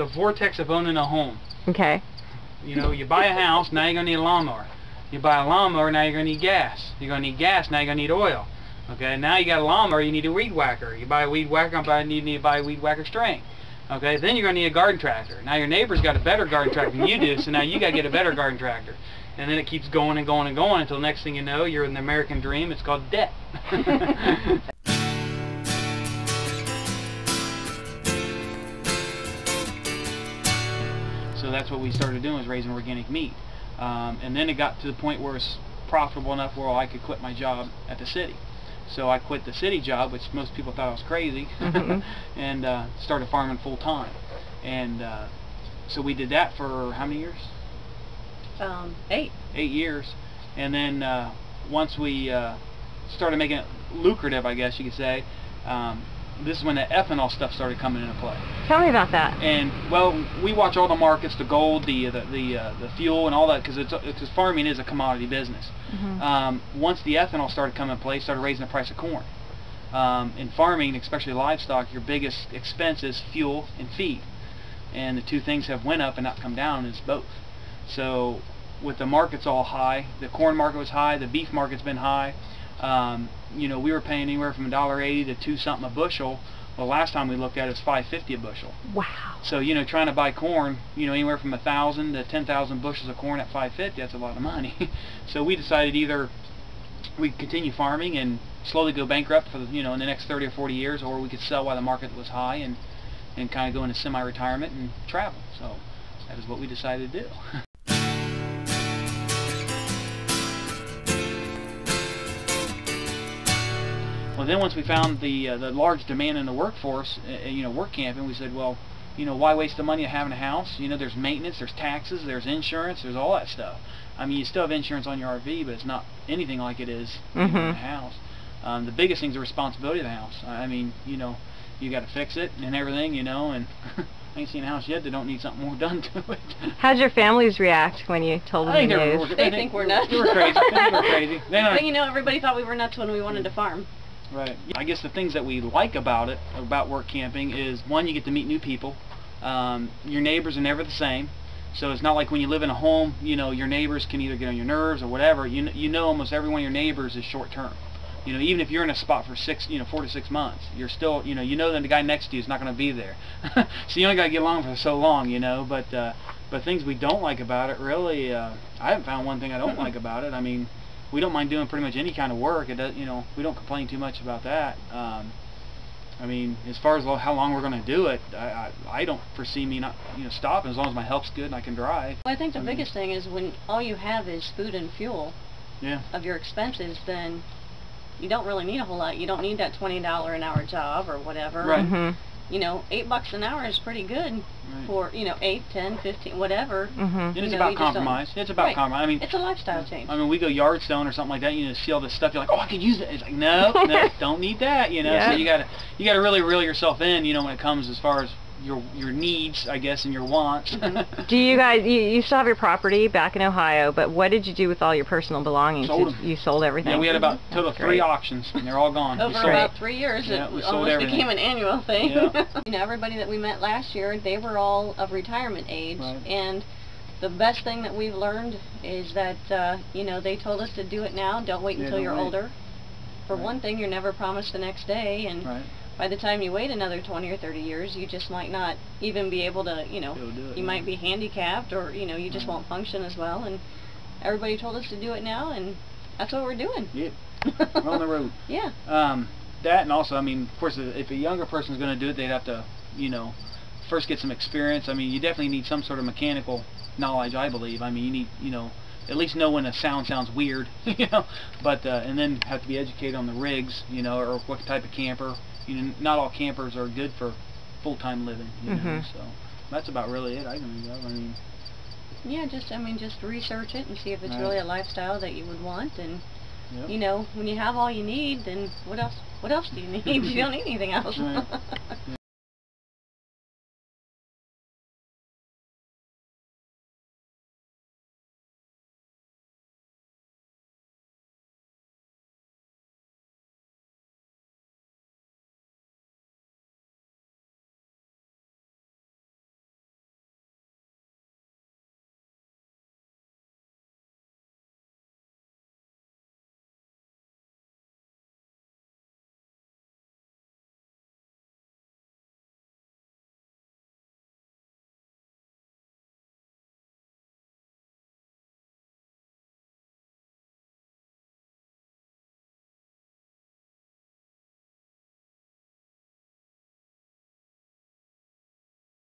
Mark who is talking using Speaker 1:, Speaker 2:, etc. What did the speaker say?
Speaker 1: the vortex of owning a home.
Speaker 2: Okay.
Speaker 1: You know, you buy a house, now you're going to need a lawnmower. You buy a lawnmower, now you're going to need gas. You're going to need gas, now you're going to need oil. Okay, now you got a lawnmower, you need a weed whacker. You buy a weed whacker, you need to buy a weed whacker string. Okay, then you're going to need a garden tractor. Now your neighbor's got a better garden tractor than you do, so now you got to get a better garden tractor. And then it keeps going and going and going until next thing you know, you're in the American dream. It's called debt. So that's what we started doing, was raising organic meat. And then it got to the point where it's profitable enough where I could quit my job at the city. So I quit the city job, which most people thought I was crazy, and started farming full time. And so we did that for how many years?
Speaker 3: 8.
Speaker 1: 8 years. And then once we started making it lucrative, I guess you could say, this is when the ethanol stuff started coming into play.
Speaker 2: Tell me about that.
Speaker 1: And well, we watch all the markets, the gold, the fuel, and all that, because farming is a commodity business. Once the ethanol started coming into play, started raising the price of corn. In farming, especially livestock, your biggest expense is fuel and feed, and the two things have went up and not come down. Is both. So with the markets all high, the corn market was high, the beef market's been high. You know, we were paying anywhere from $1.80 to $2 something a bushel. Well, last time we looked at it, it was $5.50 a bushel.
Speaker 2: Wow.
Speaker 1: So, you know, trying to buy corn, you know, anywhere from 1,000 to 10,000 bushels of corn at $5.50, that's a lot of money. So we decided either we'd continue farming and slowly go bankrupt for the, you know, in the next 30 or 40 years, or we could sell while the market was high and kind of go into semi-retirement and travel. So that is what we decided to do. Well, then once we found the large demand in the workforce, you know, work camping, we said, well, you know, why waste the money of having a house? You know, there's maintenance, there's taxes, there's insurance, there's all that stuff. I mean, you still have insurance on your RV, but it's not anything like it is in a house. The biggest thing is the responsibility of the house. I mean, you know, you got to fix it and everything, you know, and I ain't seen a house yet that don't need something more done to it.
Speaker 2: How'd your families react when you told them the news?
Speaker 3: They think we're nuts.
Speaker 1: We were crazy. They think we're crazy.
Speaker 3: But you know, everybody thought we were nuts when we wanted to farm.
Speaker 1: Right. I guess the things that we like about it, about work camping, is one, you get to meet new people. Your neighbors are never the same. So it's not like when you live in a home, you know, your neighbors can either get on your nerves or whatever. You know almost every one of your neighbors is short term. You know, even if you're in a spot for 4 to 6 months, you're still, you know that the guy next to you is not going to be there. So you only got to get along for so long, you know. But things we don't like about it, really, I haven't found one thing I don't like about it. I mean, we don't mind doing pretty much any kind of work. It does, you know, we don't complain too much about that. I mean, as far as how long we're going to do it, I don't foresee me not, you know, stopping as long as my health's good and I can drive.
Speaker 3: Well, I think the biggest thing is when all you have is food and fuel of your expenses, then you don't really need a whole lot. You don't need that $20 an hour job or whatever.
Speaker 1: Right.
Speaker 3: You know, $8 an hour is pretty good for, you know, 8, 10, 15, whatever.
Speaker 1: And it's about compromise. It's about compromise. I mean,
Speaker 3: it's a lifestyle change.
Speaker 1: I mean, we go yard stone or something like that. You know, see all this stuff. You're like, oh, I could use it. It's like, no, don't need that. You know, so you gotta really reel yourself in. You know, when it comes as far as your needs, I guess, and your wants.
Speaker 2: Do you guys, you still have your property back in Ohio, but what did you do with all your personal belongings? You sold everything?
Speaker 1: Yeah, we had about a total of 3 auctions, and they're all gone.
Speaker 3: Over about 3 years, it almost became an annual thing. You know, everybody that we met last year, they were all of retirement age, and the best thing that we've learned is that, you know, they told us to do it now, don't wait until you're older. For one thing, you're never promised the next day, and by the time you wait another 20 or 30 years, you just might not even be able to, you know, you might be handicapped, or, you know, you just won't function as well. And everybody told us to do it now, and that's what we're doing.
Speaker 1: Yeah, we're on the road.
Speaker 3: Yeah.
Speaker 1: That, and also, I mean, of course, if a younger person's going to do it, they'd have to, you know, first get some experience. I mean, you definitely need some sort of mechanical knowledge, I believe. I mean, you need, you know, at least know when a sound sounds weird, you know, but, and then have to be educated on the rigs, you know, or what type of camper. You know, not all campers are good for full-time living, you know, so that's about really it. I mean,
Speaker 3: yeah, just research it and see if it's really a lifestyle that you would want, and you know, when you have all you need, then what else do you need? You don't need anything else.